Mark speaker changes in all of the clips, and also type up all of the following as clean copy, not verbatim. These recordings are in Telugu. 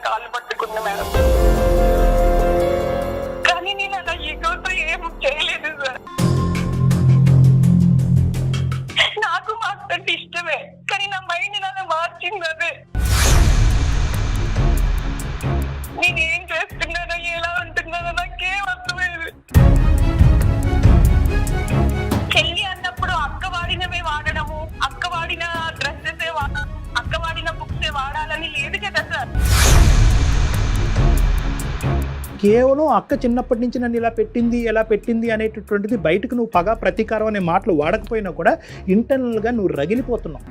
Speaker 1: కాళ్ళు పట్టుకుంది మేడం. కానీ నేను అలా ఈగోతో ఏం చేయలేదు సార్. నాకు మా అక్క అంటే ఇష్టమే, కానీ నా మైండ్ అలా మార్చింది అదే. నేనేం చేస్తున్నానో ఎలా ఉంటున్నానో నాకేం అర్థమయ్యేది. చెల్లి అన్నప్పుడు అక్క వాడినవే వాడడము, అక్క వాడిన డ్రెస్సెస్ అక్క వాడిన బుక్స్ వాడాలని లేదు కదా సార్.
Speaker 2: కేవలం అక్క చిన్నప్పటి నుంచి నన్ను ఇలా పెట్టింది అనేటటువంటిది బయటకు నువ్వు పగ ప్రతీకారం అనే మాటలు వాడకపోయినా కూడా ఇంటర్నల్గా నువ్వు రగిలిపోతున్నావు.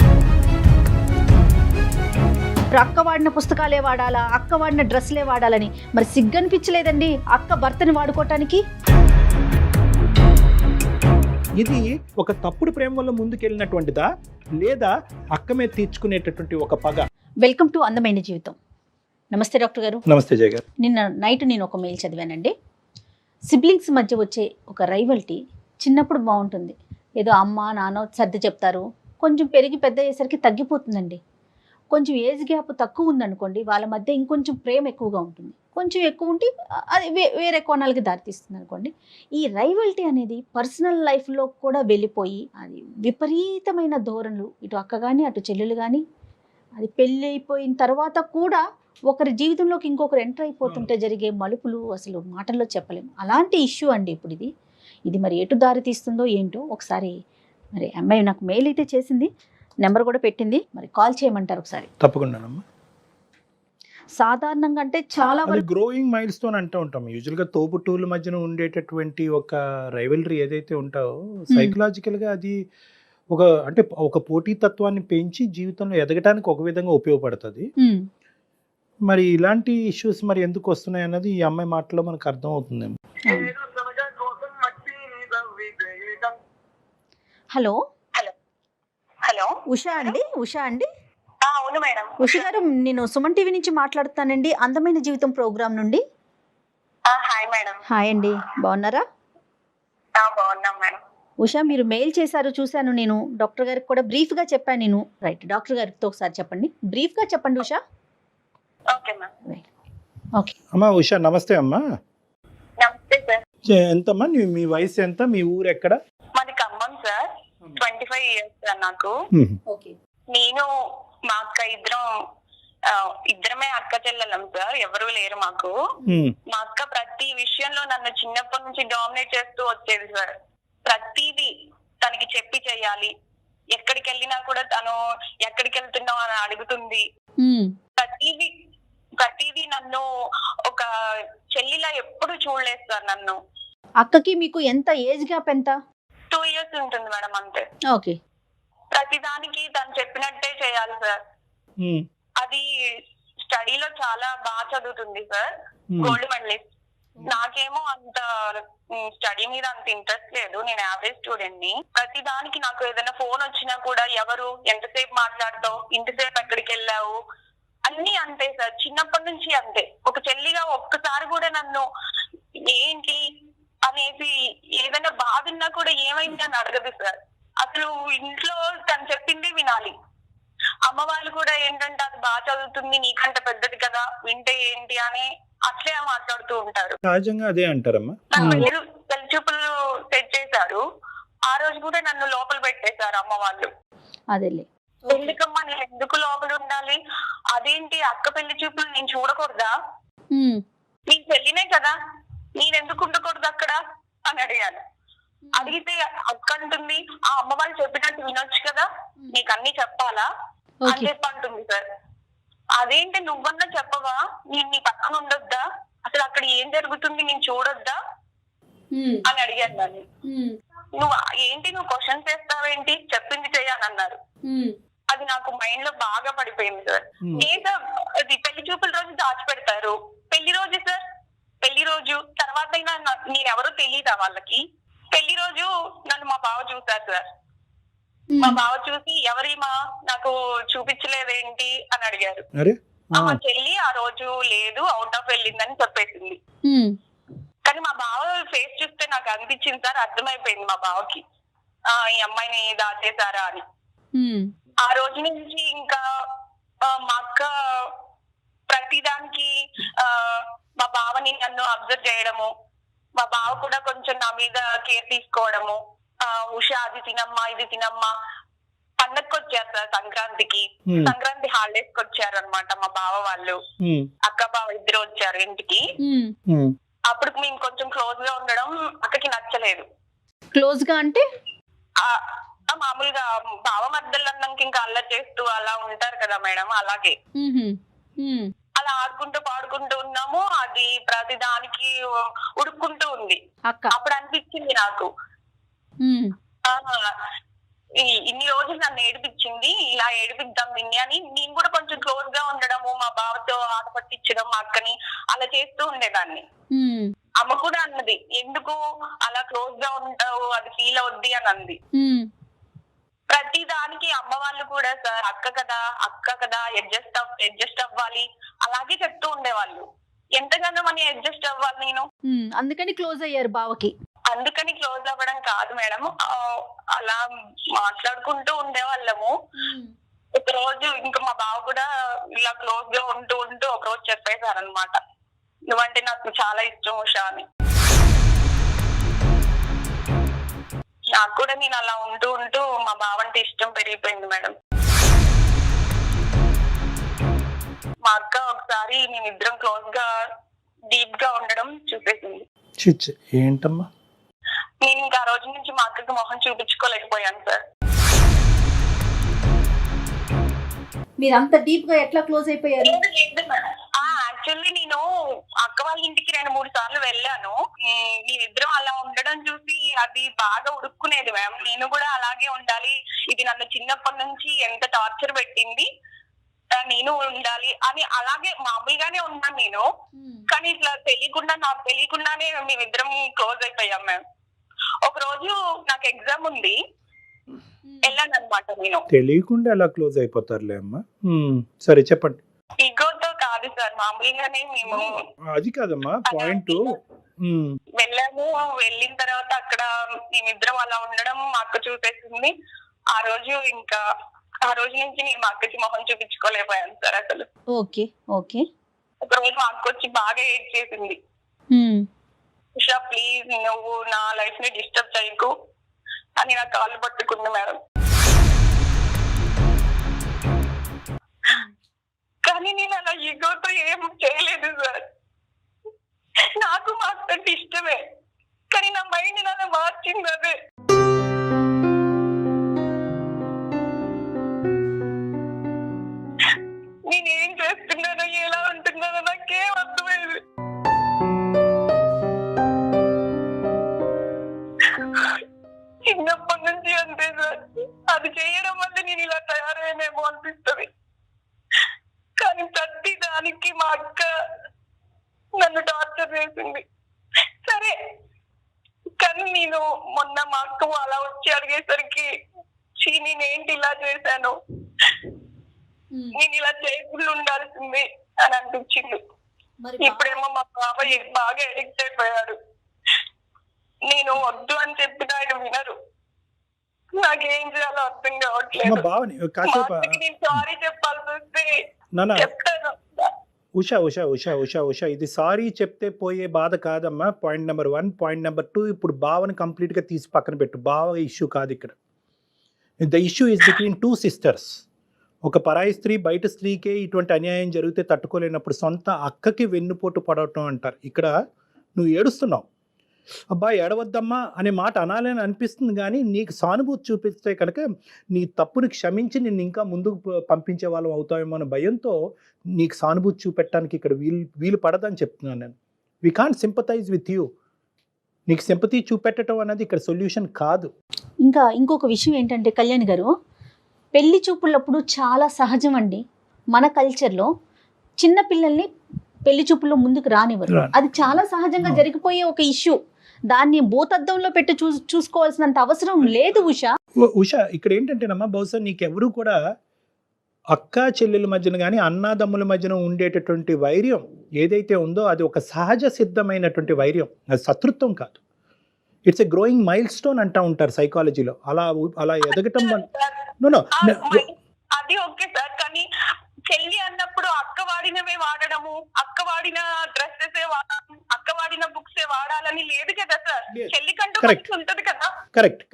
Speaker 3: అక్క వాడిన పుస్తకాలే వాడాలా, అక్క వాడిన డ్రెస్లే వాడాలని మరి సిగ్గనిపించలేదండి అక్క భర్తని వాడుకోవటానికి?
Speaker 2: ఇది ఒక తప్పుడు ప్రేమ వల్ల ముందుకెళ్ళినటువంటిదా, లేదా అక్క మీద తీర్చుకునేటటువంటి ఒక పగ?
Speaker 3: వెల్కమ్ టు అందమైన జీవితం. నమస్తే డాక్టర్ గారు.
Speaker 2: నమస్తే జయ గారు.
Speaker 3: నిన్న నైట్ నేను ఒక మెయిల్ చదివానండి. సిబ్లింగ్స్ మధ్య వచ్చే ఒక రైవల్టీ చిన్నప్పుడు బాగుంటుంది, ఏదో అమ్మ నాన్న సర్ది చెప్తారు, కొంచెం పెరిగి పెద్ద అయ్యేసరికి తగ్గిపోతుందండి. కొంచెం ఏజ్ గ్యాప్ తక్కువ ఉందనుకోండి, వాళ్ళ మధ్య ఇంకొంచెం ప్రేమ ఎక్కువగా ఉంటుంది, కొంచెం ఎక్కువ ఉంటే అది వేరే కోణాలకి దారితీస్తుంది అనుకోండి. ఈ రైవల్టీ అనేది పర్సనల్ లైఫ్లో కూడా వెళ్ళిపోయి అది విపరీతమైన ధోరణులు, ఇటు అక్క కానీ అటు చెల్లెలు కానీ, అది పెళ్ళి అయిపోయిన తర్వాత కూడా ఒకరి జీవితంలోకి ఇంకొకరు ఎంటర్ అయిపోతుంటే జరిగే మలుపులు అసలు మాటల్లో చెప్పలేము. అలాంటి ఇష్యూ అండి ఇప్పుడు ఇది మరి ఎటు దారి తీస్తుందో ఏంటో. ఒకసారి మరి అమ్మాయి నాకు మెయిల్ అయితే చేసింది, నెంబర్ కూడా పెట్టింది, మరి కాల్ చేయమంటారు ఒకసారి?
Speaker 2: తప్పకుండానమ్మా.
Speaker 3: సాధారణంగా అంటే చాలా
Speaker 2: గ్రోయింగ్ మైల్ స్టోన్ అంటూ ఉంటాం. యూజువల్గా తోబుట్టువుల మధ్యన ఉండేటటువంటి ఒక రైవలరీ ఏదైతే ఉంటావో సైకలాజికల్గా అది ఒక పోటీతత్వాన్ని పెంచి జీవితంలో ఎదగటానికి ఒక విధంగా ఉపయోగపడుతుంది. మరి ఇలాంటి ఇష్యూస్ మరి ఎందుకు వస్తున్నాయి అన్నది ఈ అమ్మాయి మాటలో మనకు అర్థం అవుతుందేమో.
Speaker 3: హలో
Speaker 1: హలో
Speaker 3: ఉషా అండి.
Speaker 1: అవును మేడం.
Speaker 3: ఉషా గారు, నేను సుమన్ టీవీ నుంచి మాట్లాడుతానండి, అందమైన జీవితం ప్రోగ్రామ్ నుండి.
Speaker 1: Hi madam.
Speaker 3: హాయ్ అండి, బాగున్నారా?
Speaker 1: బాగున్నాం మేడం.
Speaker 3: ఉషా, మీరు మెయిల్ చేశారు, చూశాను. నేను డాక్టర్ గారికి కూడా బ్రీఫ్గా చెప్పాను నేను. రైట్, డాక్టర్ గారితో ఒకసారి చెప్పండి, బ్రీఫ్గా చెప్పండి ఉషా.
Speaker 1: Okay ma'am.
Speaker 3: ఓకే
Speaker 2: అమ్మా ఉషా, నమస్తే అమ్మా.
Speaker 1: నమస్తే సార్.
Speaker 2: ఎంతమ్మా మీ వయసు ఎంత, మీ ఊరు ఎక్కడ?
Speaker 1: మాది ఖమ్మం సార్. 25 years సార్ నాకు.
Speaker 3: ఓకే.
Speaker 1: నేను మా అక్క ఇద్దరమే అక్క చెల్లెలం సార్, ఎవరు లేరు మాకు. మా అక్క ప్రతి విషయంలో నన్ను చిన్నప్పటి నుంచి డామినేట్ చేస్తూ వచ్చేది సార్. ప్రతిదీ తనకి చెప్పి చెయ్యాలి. ఎక్కడికి వెళ్ళినా కూడా తను ఎక్కడికి వెళ్తున్నావు అని అడుగుతుంది. ప్రతిదీ నన్ను ఒక చెల్లిలా ఎప్పుడు చూడలేదు సార్ నన్ను.
Speaker 3: అక్కకి మీకు ఎంత ఏజ్ గ్యాప్? ఎంత?
Speaker 1: 2 years ఉంటుంది మేడం, అంతే.
Speaker 3: ఓకే.
Speaker 1: ప్రతిదానికి తను చెప్పినట్టే చేయాలి సార్. అది స్టడీలో చాలా బాగా చదువుతుంది సార్, గోల్డ్ మెడలిస్ట్. నాకేమో అంత స్టడీ మీద అంత ఇంట్రెస్ట్ లేదు, నేను యావరేజ్ స్టూడెంట్ ని. ప్రతి దానికి నాకు ఏదైనా ఫోన్ వచ్చినా కూడా ఎవరు, ఎంతసేపు మాట్లాడతావు, ఇంతసేపు ఎక్కడికి వెళ్ళావు, అన్ని అంతే సార్. చిన్నప్పటి నుంచి అంతే. ఒక చెల్లిగా ఒక్కసారి కూడా నన్ను ఏంటి అనేసి ఏదైనా బాధ ఉన్నా కూడా ఏమైంది అని అడగదు సార్. అసలు ఇంట్లో తను చెప్పింది వినాలి. అమ్మ వాళ్ళు కూడా ఏంటంటే అది బాగా చదువుతుంది, నీకంటే పెద్దది కదా, వింటే ఏంటి అని అట్లే మాట్లాడుతూ ఉంటారు.
Speaker 2: సహజంగా అదే అంటారమ్మా.
Speaker 1: పెళ్లి చూపులు సెట్ చేశారు, ఆ రోజు కూడా నన్ను లోపల పెట్టేశారు అమ్మ వాళ్ళు.
Speaker 3: అదేలే.
Speaker 1: ఎందుకమ్మా నేను ఎందుకు లోపల ఉండాలి, అదేంటి అక్క పెళ్లి చూపులు నేను చూడకూడదా, నీ చెల్లినే కదా, నేనెందుకు ఉండకూడదు అక్కడ అని అడిగాను. అడిగితే అక్క అంటుంది, ఆ అమ్మ వాళ్ళు చెప్పినట్టు వినొచ్చు కదా, నీకు అన్ని చెప్పాలా అని చెప్పి అంటుంది సార్. అదేంటి నువ్వన్నా చెప్పవా, నేను నీ పక్కన ఉండొద్దా, అసలు అక్కడ ఏం జరుగుతుంది నేను చూడొద్దా అని అడిగాను దాన్ని. నువ్వు క్వశ్చన్స్ వేస్తావేంటి, చెప్పింది చెయ్యాలన్నారు. అది నాకు మైండ్ లో బాగా పడిపోయింది సార్. ఏదో అది పెళ్లి చూపుల రోజు దాచిపెడతారు, పెళ్లి రోజు సార్, పెళ్లి రోజు తర్వాత అయినా నేనెవరో తెలియదా వాళ్ళకి. పెళ్లి రోజు నన్ను మా బావ చూసారు సార్. మా బావ చూసి ఎవరిమా నాకు చూపించలేదేంటి అని అడిగారు. మా చెల్లి ఆ రోజు లేదు, అవుట్ ఆఫ్ వెళ్ళిందని చెప్పేసింది. కానీ మా బావ ఫేస్ చూస్తే నాకు అనిపించింది సార్, అర్థమైపోయింది మా బావకి ఈ అమ్మాయిని దాచేశారా అని. ఆ రోజు నుంచి ఇంకా మా అక్క ప్రతి దానికి మా బావని నన్ను అబ్జర్వ్ చేయడము, మా బావ కూడా కొంచెం నా మీద కేర్ తీసుకోవడము. ఉషా అది తినమ్మా ఇది తినమ్మా. పండగకి వచ్చారు సార్ సంక్రాంతికి, సంక్రాంతి హాలిడేస్ కి వచ్చారు అనమాట మా బావ వాళ్ళు, అక్క బావ ఇద్దరు వచ్చారు ఇంటికి. అప్పుడు మేము కొంచెం క్లోజ్ గా ఉండడం అక్కకి నచ్చలేదు.
Speaker 3: క్లోజ్ గా అంటే
Speaker 1: మామూలుగా బావ మధ్యలో అన్నాక ఇంకా అల్లరి చేస్తూ అలా ఉంటారు కదా మేడం, అలాగే అలా ఆడుకుంటూ పాడుకుంటూ ఉన్నాము. అది ప్రతి దానికి ఉడుక్కుంటూ ఉంది. అప్పుడు అనిపించింది నాకు ఇన్ని రోజులు నన్ను ఏడిపించింది, ఇలా ఏడిపిద్దాం దీన్ని అని నేను కూడా కొంచెం క్లోజ్ గా ఉండడము, మా బావతో ఆట పట్టించడం మా అక్కని అలా చేస్తూ ఉండేదాన్ని. అమ్మ కూడా అన్నది, ఎందుకు అలా క్లోజ్ గా ఉంటావు, అది ఫీల్ అవుద్ది అని అంది. ప్రతి దానికి అమ్మ వాళ్ళు కూడా సార్ అక్క కదా అడ్జస్ట్ అవ్వాలి అలాగే చెప్తూ ఉండేవాళ్ళు. ఎంతగానో మనం అడ్జస్ట్ అవ్వాలి నేను.
Speaker 3: అందుకని క్లోజ్ అయ్యారు బావకి.
Speaker 1: అందుకని క్లోజ్ అవ్వడం కాదు మేడం, అలా మాట్లాడుకుంటూ ఉండేవాళ్ళము. ఒక రోజు ఇంకా మా బావ కూడా ఇలా క్లోజ్ గా ఉంటూ ఒక రోజు చెప్పేశారు అనమాట, నువ్వంటే నాకు చాలా ఇష్టం ఉషా అని. నాకు కూడా నేను అలా ఉంటూ మా బావంటే ఇష్టం పెరిగిపోయింది మేడం. మా అక్క ఒకసారి మేమిద్దరం క్లోజ్ గా డీప్ గా ఉండడం చూసేసింది.
Speaker 2: ఏంటమ్మా?
Speaker 1: నేను ఇంకా ఆ రోజు నుంచి మా అక్కకి మొహం చూపించుకోలేకపోయాను సార్.
Speaker 3: మీరంత డీప్ గా ఎట్లా క్లోజ్ అయిపోయారు?
Speaker 1: యాక్చువల్లీ నేను అక్క వాళ్ళ ఇంటికి 2-3 సార్లు వెళ్ళాను. మేమిద్దరం అలా ఉండడం చూసి అది బాగా ఉడుక్కునేది మ్యామ్. నేను కూడా అలాగే ఉండాలి, ఇది నన్ను చిన్నప్పటి నుంచి ఎంత టార్చర్ పెట్టింది, నేను ఉండాలి అని అలాగే మామూలుగానే ఉన్నాను నేను. కానీ ఇట్లా నాకు తెలియకుండానే మేమిద్దరం క్లోజ్ అయిపోయాం మ్యామ్. ఒక రోజు నాకు ఎగ్జామ్ ఉంది, వెళ్ళాను అనమాట. నేను
Speaker 2: తెలియకుండా ఎలా క్లోజ్ అయిపోతారులే అమ్మా. సరే చెప్పండి.
Speaker 1: ఈగోతో కాదు సార్, మామూలుగానే మేము.
Speaker 2: అది కాదమ్మా పాయింట్.
Speaker 1: వెళ్ళాము, వెళ్ళిన తర్వాత అక్కడ మేమిద్దరం అలా ఉండడం మా అక్క చూసేసింది. ఆ రోజు నుంచి నేను మా అక్కకి మొహం చూపించుకోలేకపోయాను సార్ అసలు.
Speaker 3: Okay okay.
Speaker 1: ఒక రోజు మా అక్క వచ్చి బాగా ఏడ్ చేసింది, ఉషా ప్లీజ్ నువ్వు నా లైఫ్ ని డిస్టర్బ్ చేయకు అని నా కాళ్ళు పట్టుకుంది మేడం. కానీ నేను అలా ఈగోతో ఏం చేయలేదు సార్. నాకు మా అక్క ఇష్టమే, కానీ నా మైండ్ అలా మార్చింది అదే. నేనేం చేస్తున్నానో ఎలా ఉంటున్నానో నాకేం అర్థమైంది. చిన్నప్పటి నుంచి అంతే సార్, అది చేయడం వల్ల నేను ఇలా తయారైనేమో అనిపిస్తుంది. కానీ ప్రతి దానికి మా అక్క నన్ను టార్చర్ చేసింది. సరే కానీ నేను మొన్న మా అక్క అలా వచ్చి అడిగేసరికి నేనేంటి ఇలా చేశాను, నేను ఇలా చేయకుండా ఉండాల్సింది అని అనిపించింది. ఇప్పుడేమో మా బాబాయ్ బాగా ఎడిక్ట్ అయిపోయాడు. నేను వద్దు అని చెప్పిన ఆయన వినరు. నాకేం చేయాలో అర్థం కావట్లేదు. నేను సారీ చెప్పాల్సి వస్తే చెప్తాను.
Speaker 2: ఉషా ఇది సారీ చెప్తే పోయే బాధ కాదమ్మా. Point number 1. పాయింట్ నెంబర్ 2, ఇప్పుడు బావని కంప్లీట్ గా తీసి పక్కన పెట్టు. బావ ఇష్యూ కాదు ఇక్కడ. The issue is between 2 sisters. ఒక పరాయి స్త్రీ బయట స్త్రీకే ఇటువంటి అన్యాయం జరిగితే తట్టుకోలేనప్పుడు సొంత అక్కకి వెన్నుపోటు పడటం అంటారు. ఇక్కడ నువ్వు ఏడుస్తున్నావు, అబ్బా ఏడవద్దమ్మా అనే మాట అనాలని అనిపిస్తుంది, కానీ నీకు సానుభూతి చూపిస్తే కనుక నీ తప్పుని క్షమించి నిన్ను ఇంకా ముందుకు పంపించే వాళ్ళం అవుతామేమో అనే భయంతో నీకు సానుభూతి చూపెట్టడానికి ఇక్కడ వీలు పడదని చెప్తున్నాను నేను. We can't sympathise with you. నీకు సింపతి చూపెట్టడం అనేది ఇక్కడ సొల్యూషన్ కాదు.
Speaker 3: ఇంకా ఇంకొక విషయం ఏంటంటే కళ్యాణ్ గారు, పెళ్లి చూపులప్పుడు చాలా సహజం అండి మన కల్చర్లో చిన్న పిల్లల్ని పెళ్లి చూపుల్లో ముందుకు రానివ్వరు. అది చాలా సహజంగా జరిగిపోయే ఒక ఇష్యూ. దాన్ని భూతద్దంలో పెట్టి చూసుకోవాల్సినంత అవసరం లేదు ఉషా.
Speaker 2: ఇక్కడ ఏంటంటేనమ్మా, బహుశా నీకెవరు కూడా అక్క చెల్లెల మధ్యన కానీ అన్నాదమ్ముల మధ్యన ఉండేటటువంటి వైర్యం ఏదైతే ఉందో అది ఒక సహజ సిద్ధమైనటువంటి వైర్యం, అది శత్రుత్వం కాదు. It's a growing mile stone అంటూ ఉంటారు సైకాలజీలో. అలా ఎదగటం
Speaker 1: అది ఓకే సార్, కానీ చెల్లి అన్నప్పుడు అక్క వాడినవే వాడడము, అక్క వాడిన డ్రెస్సెస్ అక్క వాడిన బుక్స్ వాడాలని లేదు కదా సార్.
Speaker 2: లేదు.
Speaker 1: చెల్లికంటూ
Speaker 2: Correct.
Speaker 1: మనసు ఉంటది కదా.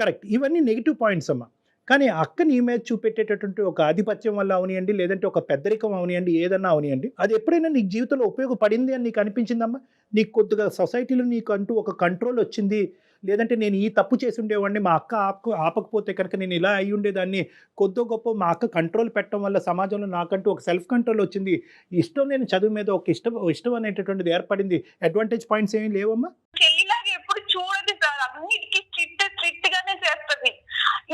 Speaker 2: కరెక్ట్ ఇవన్నీ నెగిటివ్ పాయింట్స్ అమ్మా. కానీ అక్క నీ మీద చూపెట్టేటటువంటి ఒక ఆధిపత్యం వల్ల అవనియండి, లేదంటే ఒక పెద్దరికం అవనియండి, ఏదన్నా అవనియండి, అది ఎప్పుడైనా నీకు జీవితంలో ఉపయోగపడింది అని నీకు అనిపించిందమ్మా? నీకు కొద్దిగా సొసైటీలో నీకు అంటూ ఒక కంట్రోల్ వచ్చింది, లేదంటే నేను ఈ తప్పు చేసి ఉండేవాడిని, మా అక్క ఆపకపోతే కనుక నేను ఇలా అయి ఉండేదాన్ని, కొద్దో గొప్ప మా అక్క కంట్రోల్ పెట్టడం వల్ల సమాజంలో నాకంటూ ఒక సెల్ఫ్ కంట్రోల్ వచ్చింది, ఇష్టం లేని చదువు మీద ఒక ఇష్టం అనేటటువంటిది ఏర్పడింది, అడ్వాంటేజ్ పాయింట్స్ ఏమీ లేవమ్మా?
Speaker 1: చెల్లిలాగా ఎప్పుడు చూడదు సార్, అన్నిటికీ స్ట్రిక్ట్ గానే చేస్తది.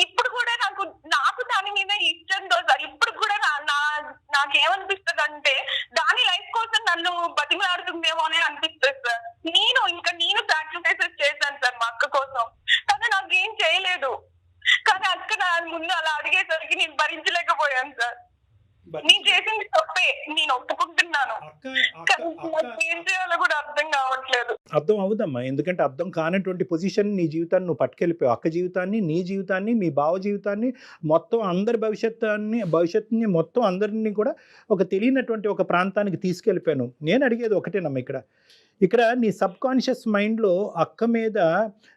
Speaker 1: ఇప్పుడు కూడా నాకు దాని మీద ఇష్టంతో సార్, ఇప్పుడు కూడా నాకేమనిపిస్తుంది అంటే దాని లైఫ్ కోసం నన్ను బతిమలాడుతుందేమో అని అనిపిస్తుంది సార్. నేను సాక్రిఫైసెస్ చేశాను సార్ మా అక్క కోసం, కానీ నాకేం చేయలేదు. కానీ అక్క నా ముందు అలా అడిగేసరికి నేను భరించలేకపోయాను సార్. నేను చేసింది తప్పే, నేను ఒప్పుకుంటున్నాను, కానీ నాకు ఏం చేయాలో కూడా అర్థం కావట్లేదు.
Speaker 2: అర్థం అవుదమ్మా, ఎందుకంటే అర్థం కానటువంటి పొజిషన్ నీ జీవితాన్ని నువ్వు పట్టుకెళ్ళిపోయావు. అక్క జీవితాన్ని, నీ జీవితాన్ని, మీ బావ జీవితాన్ని, మొత్తం అందరి భవిష్యత్తుని మొత్తం అందరినీ కూడా ఒక తెలియనటువంటి ఒక ప్రాంతానికి తీసుకెళ్ళిపోయాను. నేను అడిగేది ఒకటేనమ్మా, ఇక్కడ నీ సబ్ కాన్షియస్ మైండ్లో అక్క మీద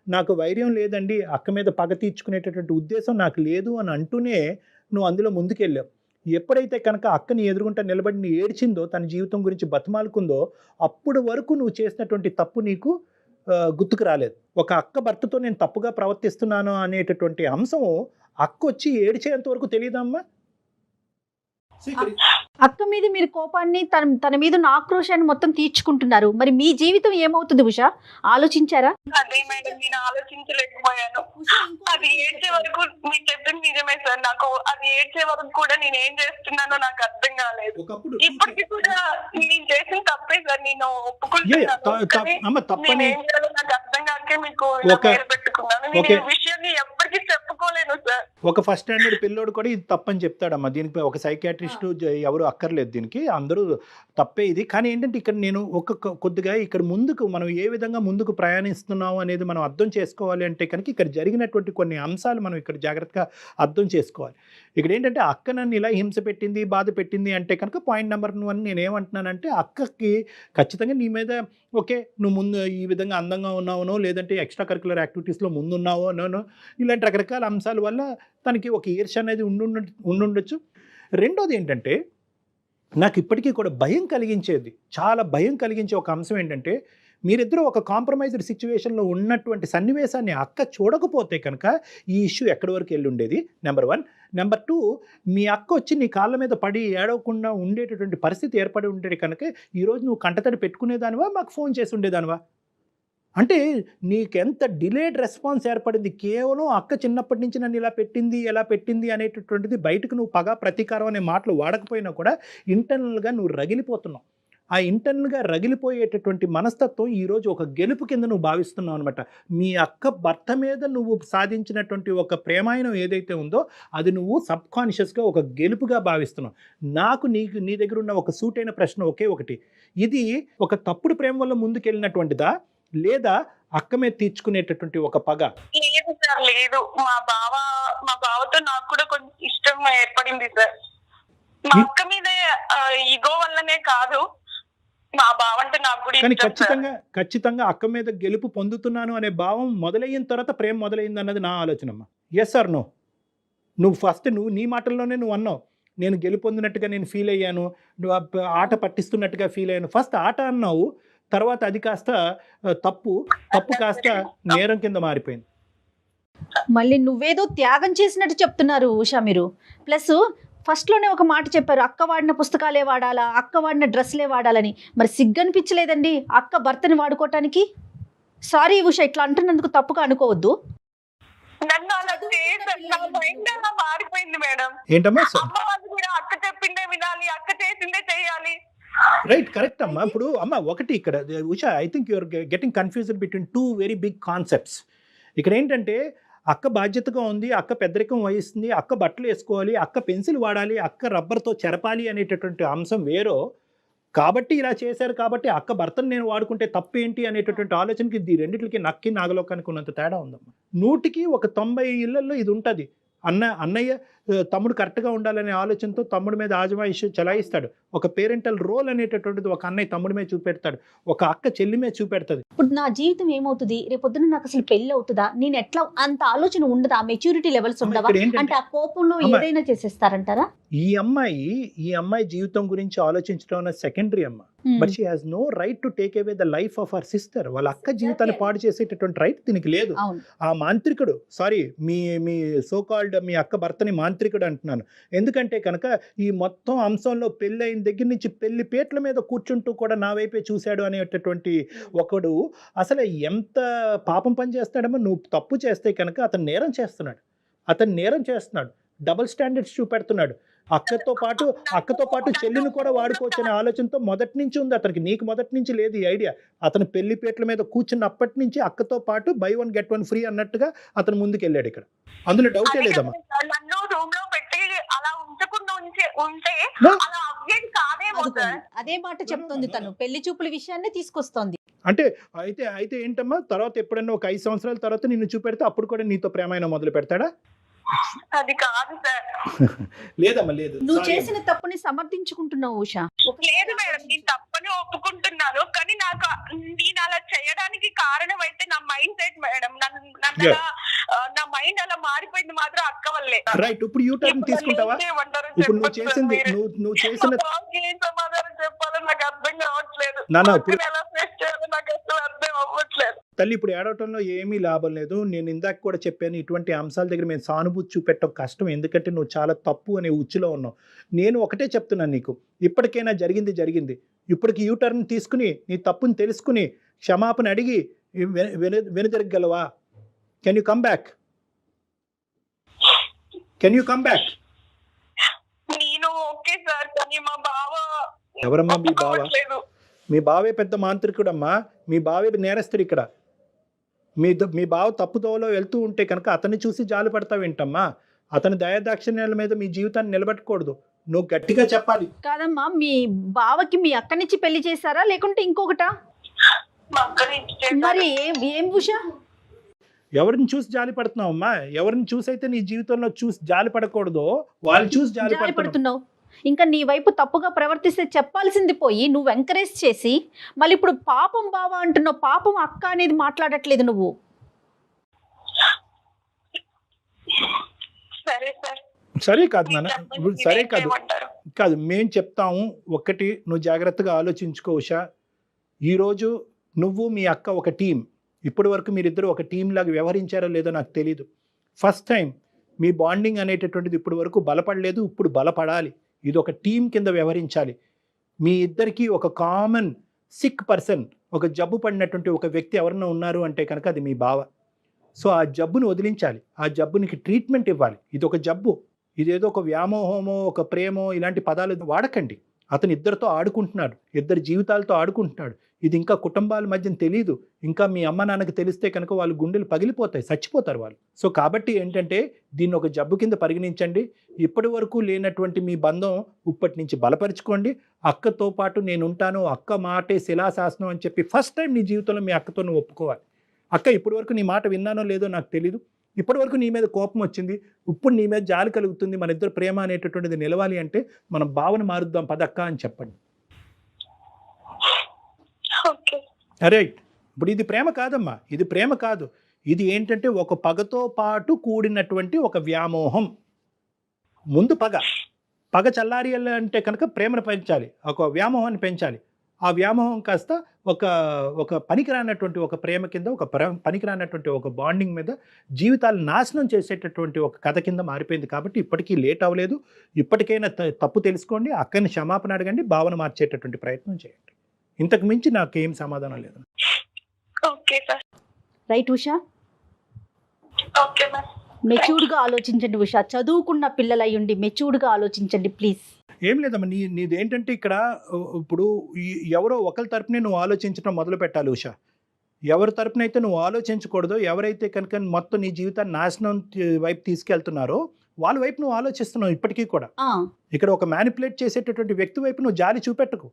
Speaker 2: నాకు వైర్యం లేదండి, అక్క మీద పగ తీర్చుకునేటటువంటి ఉద్దేశం నాకు లేదు అని అంటూనే నువ్వు అందులో ముందుకెళ్ళావు. ఎప్పుడైతే కనుక అక్కని ఎదురుగుంటా నిలబడి నీ ఏడ్చిందో, తన జీవితం గురించి బతిమాలుకుందో, అప్పుడు వరకు నువ్వు చేసినటువంటి తప్పు నీకు గుర్తుకు రాలేదు. ఒక అక్క భర్తతో నేను తప్పుగా ప్రవర్తిస్తున్నాను అనేటటువంటి అంశం అక్క వచ్చి ఏడ్చేంత వరకు తెలియదమ్మా?
Speaker 3: అక్క మీద మీరు కోపాన్ని, తన మీద ఉన్న ఆక్రోశాన్ని మొత్తం తీర్చుకుంటున్నారు. మరి మీ జీవితం ఏమవుతుంది ఉషా, ఆలోచించారా?
Speaker 1: అదే మేడం, నేను ఆలోచించలేకపోయాను. అది ఏడ్చే వరకు మీరు చెప్పింది నిజమే సార్, నాకు అది ఏడ్చే వరకు కూడా నేను ఏం చేస్తున్నానో నాకు అర్థం కాలేదు. ఇప్పటికి కూడా నేను చేసిన తప్పే సార్, నేను ఒప్పుకుంటున్నాను. నేను ఏం చేయాలో నాకు అర్థం కాకే మీకు పేరు పెట్టుకున్నాను. నేను ఈ విషయాన్ని ఎప్పటికీ చెప్పుకోలేను సార్.
Speaker 2: ఒక ఫస్ట్ స్టాండర్డ్ పిల్లోడు కూడా ఇది తప్పని చెప్తాడమ్మా. దీనికి ఒక సైకాట్రిస్ట్ ఎవరు అక్కర్లేదు, దీనికి అందరూ తప్పే ఇది. కానీ ఏంటంటే ఇక్కడ నేను కొద్దిగా ఇక్కడ ముందుకు మనం ఏ విధంగా ముందుకు ప్రయాణిస్తున్నాం అనేది మనం అర్థం చేసుకోవాలి అంటే కనుక ఇక్కడ జరిగినటువంటి కొన్ని అంశాలు మనం ఇక్కడ జాగ్రత్తగా అర్థం చేసుకోవాలి. ఇక్కడ ఏంటంటే అక్క నన్ను ఇలా హింస పెట్టింది, బాధ పెట్టింది అంటే కనుక పాయింట్ నెంబర్ 1 నేనేమంటున్నానంటే, అక్కకి ఖచ్చితంగా నీ మీద ఓకే, నువ్వు ముందు ఈ విధంగా అందంగా ఉన్నావునో, లేదంటే ఎక్స్ట్రా కరికులర్ యాక్టివిటీస్లో ముందున్నావో నోనో, ఇలాంటి రకరకాల అంశాల వల్ల తనకి ఒక ఈర్ష్య అనేది ఉండుండొచ్చు. రెండోది ఏంటంటే, నాకు ఇప్పటికీ కూడా భయం కలిగించేది, చాలా భయం కలిగించే ఒక అంశం ఏంటంటే, మీరిద్దరూ ఒక కాంప్రమైజ్డ్ సిచ్యువేషన్లో ఉన్నటువంటి సన్నివేశాన్ని అక్క చూడకపోతే కనుక ఈ ఇష్యూ ఎక్కడి వరకు వెళ్ళి ఉండేది, నెంబర్ 1. నెంబర్ 2, మీ అక్క వచ్చి నీ కాళ్ళ మీద పడి ఏడవకుండా ఉండేటటువంటి పరిస్థితి ఏర్పడి ఉండేది కనుక ఈరోజు నువ్వు కంటతడి పెట్టుకునేదానివా, మాకు ఫోన్ చేసి ఉండేదానివా? అంటే నీకెంత డిలేడ్ రెస్పాన్స్ ఏర్పడింది. కేవలం అక్క చిన్నప్పటి నుంచి నన్ను ఇలా పెట్టింది, ఎలా పెట్టింది అనేటటువంటిది బయటకు నువ్వు పగ, ప్రతీకారం అనే మాటలు వాడకపోయినా కూడా ఇంటర్నల్గా నువ్వు రగిలిపోతున్నావు. ఆ ఇంటర్నల్గా రగిలిపోయేటటువంటి మనస్తత్వం ఈరోజు ఒక గెలుపు కింద నువ్వు భావిస్తున్నావు అనమాట. మీ అక్క భర్త మీద నువ్వు సాధించినటువంటి ఒక ప్రేమాయణం ఏదైతే ఉందో అది నువ్వు సబ్కాన్షియస్గా ఒక గెలుపుగా భావిస్తున్నావు. నాకు నీ దగ్గర ఉన్న ఒక సూటైన ప్రశ్న ఒకే ఒకటి, ఇది ఒక తప్పుడు ప్రేమ వల్ల ముందుకెళ్ళినటువంటిదా, లేదా అక్క మీద తీర్చుకునేటటువంటి ఒక పగ?
Speaker 1: లేదు సార్, లేదు. మా బావతో నాకు కూడా కొంచెం ఇష్టం ఏర్పడింది సార్. మా అక్క మీద ఈగో వల్లనే కాదు, మా బావ అంటే నాకు కూడా
Speaker 2: కానీ
Speaker 1: ఇష్టం.
Speaker 2: ఖచ్చితంగా అక్క మీద గెలుపు పొందుతున్నాను అనే భావం మొదలైన తర్వాత ప్రేమ మొదలైంది అన్నది నా ఆలోచనమ్మా. Yes or no? నువ్వు ఫస్ట్ నీ మాటల్లోనే నువ్వు అన్నావు, నేను గెలుపొందినట్టుగా నేను ఫీల్ అయ్యాను, నువ్వు ఆట పట్టిస్తున్నట్టుగా ఫీల్ అయ్యాను. ఫస్ట్ ఆట అన్నావు, తర్వాత అది కాస్త తప్పు కాస్త నేరం కింద మారిపోయింది.
Speaker 3: మళ్ళీ నువ్వేదో త్యాగం చేసినట్టు చెప్తున్నారు ఉషా మీరు. ప్లస్ ఫస్ట్లోనే ఒక మాట చెప్పారు, అక్క వాడిన పుస్తకాలే వాడాలా, అక్క వాడిన డ్రెస్లే వాడాలని. మరి సిగ్గనిపించలేదండి అక్క భర్తని వాడుకోవటానికి? సారీ ఉషా, ఇట్లా అంటున్నందుకు తప్పుగా అనుకోవద్దు.
Speaker 1: నన్ను అలా మారిపోయింది మేడం.
Speaker 2: ఏంటమ్మా?
Speaker 1: అమ్మ వాళ్ళు కూడా అక్క చెప్పిందే వినాలి, అక్క చేసిందే చేయాలి.
Speaker 2: రైట్, కరెక్ట్ అమ్మా. ఇప్పుడు అమ్మ ఒకటి ఇక్కడ Usha, I think you're getting confused between 2 very big concepts. ఇక్కడ ఏంటంటే అక్క బాధ్యతగా ఉంది, అక్క పెద్దరికం వహిస్తుంది, అక్క బట్టలు వేసుకోవాలి, అక్క పెన్సిల్ వాడాలి, అక్క రబ్బర్తో చెరపాలి అనేటటువంటి అంశం వేరో, కాబట్టి ఇలా చేశారు కాబట్టి అక్క భర్తను నేను వాడుకుంటే తప్పేంటి అనేటటువంటి ఆలోచనకి ఈ రెండింటికి నక్కి నాగలోకానికి ఉన్నంత తేడా ఉందమ్మా. 100కి 90 ఇళ్లలో ఇది ఉంటుంది. అన్నయ్య తమ్ముడు కరెక్ట్గా ఉండాలనే ఆలోచనతో తమ్ముడి మీద ఆజమాయిషి చలాయిస్తాడు. ఒక పేరెంటల్ రోల్ అనేటటువంటిది ఒక అన్నయ్య తమ్ముడి మీద చూపెడతాడు, ఒక అక్క చెల్లి మీద చూపెడుతుంది.
Speaker 3: ఇప్పుడు నా జీవితం ఏమవుతుంది, రేపొద్దున నాకు అసలు పెళ్లి అవుతుందా, నేను ఎట్లా, అంత ఆలోచన ఉండదా, మెచ్యూరిటీ లెవెల్స్ ఉండవా
Speaker 2: ఇక్కడ ఏంటంటే-
Speaker 3: అంటే ఆ కోపంలో ఏదైనా చేసేస్తారంటారా?
Speaker 2: ఈ అమ్మాయి జీవితం గురించి ఆలోచించడం సెకండరీ అమ్మ, but she has no right to take away the life of our sister. వాళ్ళ అక్క జీవితాన్ని పాడు చేసేటటువంటి రైట్ దీనికి లేదు.
Speaker 3: అవును.
Speaker 2: ఆ మాంత్రికుడు, సారీ మీ సో కాల్డ్ మీ అక్క భర్తని మాంత్రికుడు అంటున్నాను, ఎందుకంటే కనుక ఈ మొత్తం అంశంలో పెళ్ళి అయిన దగ్గర నుంచి పెళ్లి పేట్ల మీద కూర్చుంటూ కూడా నా వైపే చూశాడు అనేటటువంటి ఒకడు అసలు ఎంత పాపం పని చేస్తాడమో. నువ్వు తప్పు చేస్తే కనుక అతను నేరం చేస్తున్నాడు, డబుల్ స్టాండర్డ్స్ చూపెడుతున్నాడు. అక్కతో పాటు చెల్లిని కూడా వాడుకోవచ్చు అనే ఆలోచనతో మొదటి నుంచి ఉంది అతనికి. నీకు మొదటి నుంచి లేదు ఈ ఐడియా. అతను పెళ్లిపేట్ల మీద కూర్చున్నప్పటి నుంచి అక్కతో పాటు బై 1 get 1 ఫ్రీ అన్నట్టుగా అతను ముందుకెళ్ళాడు. ఇక్కడ అందులో డౌటే లేదమ్మా.
Speaker 1: నన్ను రూమ్ లో పెట్టి అలా ఉంచకుండా ఉంటే
Speaker 2: No.
Speaker 1: అలా అవ్వేది కాదేమో సార్.
Speaker 3: అదే మాట చెప్తుంది తను, పెళ్లి చూపుల విషయాన్ని తీసుకొస్తోంది.
Speaker 2: అంటే అయితే ఏంటమ్మా, తర్వాత ఎప్పుడన్నా ఒక 5 సంవత్సరాల తర్వాత నిన్ను చూపెడితే అప్పుడు కూడా నీతో ప్రేమైన మొదలు పెడతాడా?
Speaker 1: అది కాదు సార్.
Speaker 2: లేదమ్మా, లేదు.
Speaker 3: నువ్వు
Speaker 2: Sorry.
Speaker 3: చేసిన తప్పుని సమర్థించుకుంటున్నావు ఉషా.
Speaker 1: లేదు మేడం, నేను తప్పని ఒప్పుకుంటున్నాను, కానీ నాకు నేను అలా చేయడానికి కారణం అయితే నా మైండ్ సెట్ మేడం. నన్ను
Speaker 2: Yeah.
Speaker 1: నా మైండ్ అలా మారిపోయింది మాత్రం అక్క వల్లే.
Speaker 2: రైట్. ఇప్పుడు యూ టర్న్ తీసుకుంటావా? ఇప్పుడు నువ్వు చేసింది నువ్వు చేసిన
Speaker 1: ఏం సమాధానం చెప్పాలో నాకు అర్థం కావట్లేదు.
Speaker 2: నాన్న, ఇప్పుడు
Speaker 1: ఎలా ఫేస్ చేయాలో నాకు అసలు అర్థం అవ్వట్లేదు.
Speaker 2: తల్లి, ఇప్పుడు ఏడవటంలో ఏమీ లాభం లేదు. నేను ఇందాక కూడా చెప్పాను, ఇటువంటి అంశాల దగ్గర మేము సానుభూతి చూపెట్టడం కష్టం, ఎందుకంటే నువ్వు చాలా తప్పు అనే ఉచ్చులో ఉన్నావు. నేను ఒకటే చెప్తున్నాను నీకు, ఇప్పటికైనా జరిగింది. ఇప్పటికి యూ టర్న్ తీసుకుని నీ తప్పుని తెలుసుకుని క్షమాపణ అడిగి వెనుదిరగలవా? Can you come back?
Speaker 1: నేను ఓకే సార్, కానీ మా బావ
Speaker 2: ఎవరమ్మా మీ బావ?
Speaker 1: ఒప్పుకోవట్లేదు.
Speaker 2: మీ బావే పెద్ద మాంత్రికుడమ్మా. మీ బావే నేరస్తుడు ఇక్కడ. మీ బావ తప్పుదోవలో వెళ్తూ ఉంటే కనుక అతన్ని చూసి జాలి పడతావేంటమ్మా? అతని దయాదాక్షిణ్యాల మీద మీ జీవితాన్ని నిలబెట్టకూడదు. నువ్వు గట్టిగా చెప్పాలి.
Speaker 3: కాదమ్మా, మీ బావకి మీ అక్కనిచ్చి పెళ్లి చేశారా లేకుంటే ఇంకొకటా?
Speaker 1: మా అక్కని ఇచ్చేసారు.
Speaker 3: మరి ఏం ఉషా?
Speaker 2: ఎవరిని చూసి జాలి పడుతున్నావమ్మా? ఎవరిని చూసి అయితే నీ జీవితంలో చూసి జాలి పడకూడదో వాళ్ళు చూసి జాలి పడుతున్నావు.
Speaker 3: పడుతున్నావు. ఇంకా నీ వైపు తప్పుగా ప్రవర్తిస్తే చెప్పాల్సింది పోయి నువ్వు ఎంకరేజ్ చేసి మళ్ళీ ఇప్పుడు పాపం బావ అంటున్నావు. పాపం అక్క అనేది మాట్లాడట్లేదు నువ్వు.
Speaker 1: సరే సార్.
Speaker 2: సరే కాదు నాన్న, సరే కాదు
Speaker 1: ఏమంటారు?
Speaker 2: కాదు మేము చెప్తాము. ఒక్కటి నువ్వు జాగ్రత్తగా ఆలోచించుకో ఉషా. ఈరోజు నువ్వు మీ అక్క ఒక టీం. ఇప్పటి వరకు మీరిద్దరు ఒక టీం లాగా వ్యవహరించారో లేదో నాకు తెలీదు. ఫస్ట్ టైం మీ బాండింగ్ అనేటటువంటిది ఇప్పటి వరకు బలపడలేదు, ఇప్పుడు బలపడాలి. ఇది ఒక టీం కింద వ్యవహరించాలి. మీ ఇద్దరికి ఒక కామన్ సిక్ పర్సన్, ఒక జబ్బు పడినటువంటి ఒక వ్యక్తి ఎవరన్నా ఉన్నారు అంటే కనుక అది మీ బావ. సో ఆ జబ్బును వదిలించాలి, ఆ జబ్బునికి ట్రీట్మెంట్ ఇవ్వాలి. ఇది ఒక జబ్బు, ఇదేదో ఒక వ్యామోహమో ఒక ప్రేమో ఇలాంటి పదాలు వాడకండి. అతను ఇద్దరితో ఆడుకుంటున్నాడు, ఇద్దరి జీవితాలతో ఆడుకుంటున్నాడు. ఇది ఇంకా కుటుంబాల మధ్య తెలియదు. ఇంకా మీ అమ్మ నాన్నకి తెలిస్తే కనుక వాళ్ళు గుండెలు పగిలిపోతాయి, చచ్చిపోతారు వాళ్ళు. సో కాబట్టి ఏంటంటే దీన్ని ఒక జబ్బు కింద పరిగణించండి. ఇప్పటి వరకు లేనటువంటి మీ బంధం ఇప్పటి నుంచి బలపరుచుకోండి. అక్కతో పాటు నేను ఉంటాను, అక్క మాటే శిలాశాసనం అని చెప్పి ఫస్ట్ టైం నీ జీవితంలో మీ అక్కతో నువ్వు ఒప్పుకోవాలి. అక్క, ఇప్పటి వరకు నీ మాట విన్నానో లేదో నాకు తెలీదు, ఇప్పటి వరకు నీ మీద కోపం వచ్చింది, ఇప్పుడు నీ మీద జాలి కలుగుతుంది, మన ఇద్దరు ప్రేమ అనేటటువంటిది నిలవాలి అంటే మనం భావన మారుద్దాం పదక్క అని చెప్పండి.
Speaker 1: ఓకే.
Speaker 2: రైట్. ఇప్పుడు ఇది ప్రేమ కాదమ్మా, ఇది ప్రేమ కాదు. ఇది ఏంటంటే ఒక పగతో పాటు కూడినటువంటి ఒక వ్యామోహం. ముందు పగ చల్లారి అంటే కనుక ప్రేమను పెంచాలి, ఒక వ్యామోహాన్ని పెంచాలి. ఆ వ్యామోహం కాస్త ఒక పనికిరానటువంటి ఒక ప్రేమ కింద, ఒక పనికిరానటువంటి ఒక బాండింగ్ మీద జీవితాలు నాశనం చేసేటటువంటి ఒక కథ కింద మారిపోయింది. కాబట్టి ఇప్పటికీ లేట్ అవ్వలేదు. ఇప్పటికైనా తప్పు తెలుసుకోండి, అక్కని క్షమాపణ అడగండి, భావన మార్చేటటువంటి ప్రయత్నం చేయండి. ఇంతకు మించి నాకేం సమాధానం లేదు.
Speaker 1: Okay sir.
Speaker 3: Right Usha?
Speaker 1: Okay ma'am.
Speaker 3: మెచ్యూర్డ్గా ఆలోచించండి ఉషా. చదువుకున్న పిల్లలు అయ్యుండి మెచ్యూర్డ్గా ఆలోచించండి ప్లీజ్.
Speaker 2: ఏం లేదమ్మా, నీదేంటంటే ఇక్కడ ఇప్పుడు ఎవరో ఒకరి తరపునే నువ్వు ఆలోచించడం మొదలు పెట్టాలి ఉషా. ఎవరి తరపునైతే నువ్వు ఆలోచించకూడదో, ఎవరైతే కనుక మొత్తం నీ జీవితాన్ని నాశనం వైపు తీసుకెళ్తున్నారో వాళ్ళ వైపు నువ్వు ఆలోచిస్తున్నావు ఇప్పటికీ కూడా. ఇక్కడ ఒక మ్యానిపులేట్ చేసేటటువంటి వ్యక్తి వైపు నువ్వు జాలి చూపెట్టకు.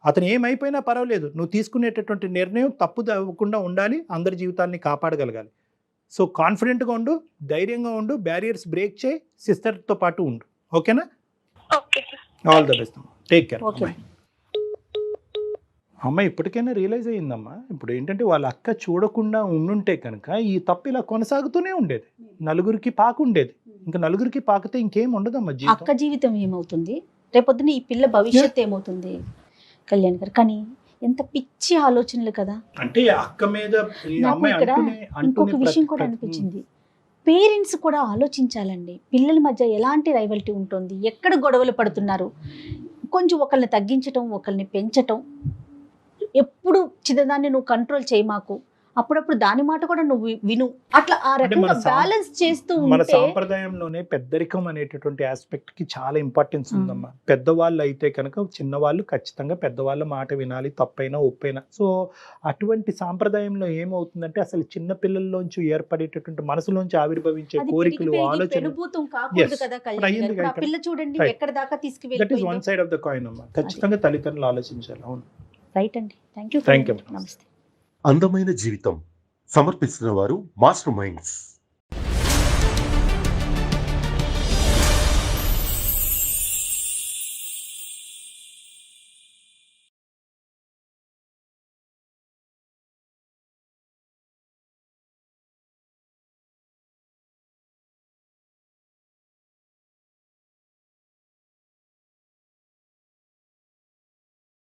Speaker 2: అతను ఏమైపోయినా పర్వాలేదు, నువ్వు తీసుకునేటటువంటి నిర్ణయం తప్పు అవ్వకుండా ఉండాలి, అందరి జీవితాన్ని కాపాడగలగాలి. సో కాన్ఫిడెంట్గా ఉండు, ధైర్యంగా ఉండు, బ్యారియర్స్ బ్రేక్ చేయి, సిస్టర్తో పాటు ఉండు. ఓకేనా?
Speaker 1: ఓకే
Speaker 2: ఆల్ ద బెస్ట్ అమ్మా, టేక్ కేర్.
Speaker 3: ఓకే.
Speaker 2: అమ్మ ఇప్పటికైనా రియలైజ్ అయ్యిందమ్మా. ఇప్పుడు ఏంటంటే వాళ్ళ అక్క చూడకుండా ఉండుంటే కనుక ఈ తప్పు ఇలా కొనసాగుతూనే ఉండేది, నలుగురికి పాకుండేది. ఇంకా నలుగురికి పాకితే ఇంకేం ఉండదమ్మా జీవితం.
Speaker 3: అక్క జీవితం ఏమవుతుంది, రేపొద్దున ఈ పిల్ల భవిష్యత్తు ఏమవుతుంది కళ్యాణ్ గారు? కానీ ఎంత పిచ్చి ఆలోచనలు కదా.
Speaker 2: అంటే అక్క మీద ఈ
Speaker 3: నాకు
Speaker 2: అమ్మాయి
Speaker 3: ఇక్కడ
Speaker 2: అంటూనే
Speaker 3: ఇంకొక విషయం కూడా అనిపించింది. పేరెంట్స్ కూడా ఆలోచించాలండి. పిల్లల మధ్య ఎలాంటి రైవల్టీ ఉంటుంది, ఎక్కడ గొడవలు పడుతున్నారు, కొంచెం ఒకరిని తగ్గించటం, ఒకరిని పెంచటం. ఎప్పుడు చిన్నదాన్ని నువ్వు కంట్రోల్ చేయి మాకు, అప్పుడప్పుడు దాని మాట కూడా నువ్వు విను, అట్లా ఆ రకంగా బ్యాలెన్స్ చేస్తూ
Speaker 2: మన
Speaker 3: ఉంటే.
Speaker 2: సాంప్రదాయంలోనే పెద్దరికం అనేటటువంటి ఆస్పెక్ట్ కి చాలా ఇంపార్టెన్స్ ఉందమ్మా. పెద్దవాళ్ళు అయితే కనుక చిన్నవాళ్ళు ఖచ్చితంగా పెద్దవాళ్ళ మాట వినాలి, తప్పైనా ఒప్పైనా. సో అటువంటి సాంప్రదాయంలో ఏమవుతుందంటే అసలు చిన్న పిల్లల్లోంచి ఏర్పడేటటువంటి మనసులోంచి ఆవిర్భవించే
Speaker 3: అది
Speaker 2: కోరికలు,
Speaker 3: పెరిగి
Speaker 2: ఆలోచనలు.
Speaker 3: పెనుభూతం కాకూడదు
Speaker 2: Yes.
Speaker 3: కదా
Speaker 2: ఇప్పుడు
Speaker 3: కళ్యాణ్
Speaker 2: అయ్యింది
Speaker 3: గారు. ఇప్పుడు ఆ
Speaker 2: ఇక్కడ.
Speaker 3: పిల్ల చూడండి
Speaker 2: Right.
Speaker 3: ఎక్కడ దాకా
Speaker 2: దట్ ఈస్
Speaker 3: తీసుకువెళ్ళిపోయిందో.
Speaker 2: One side of the coin అమ్మా. ఖచ్చితంగా తల్లిదండ్రులు ఆలోచించాలి. అవును,
Speaker 3: రైట్ అండి. Thank you.
Speaker 2: Thank you.
Speaker 3: నమస్తే.
Speaker 4: అందమైన జీవితం సమర్పిస్తున్న వారు మాస్టర్ మైండ్స్.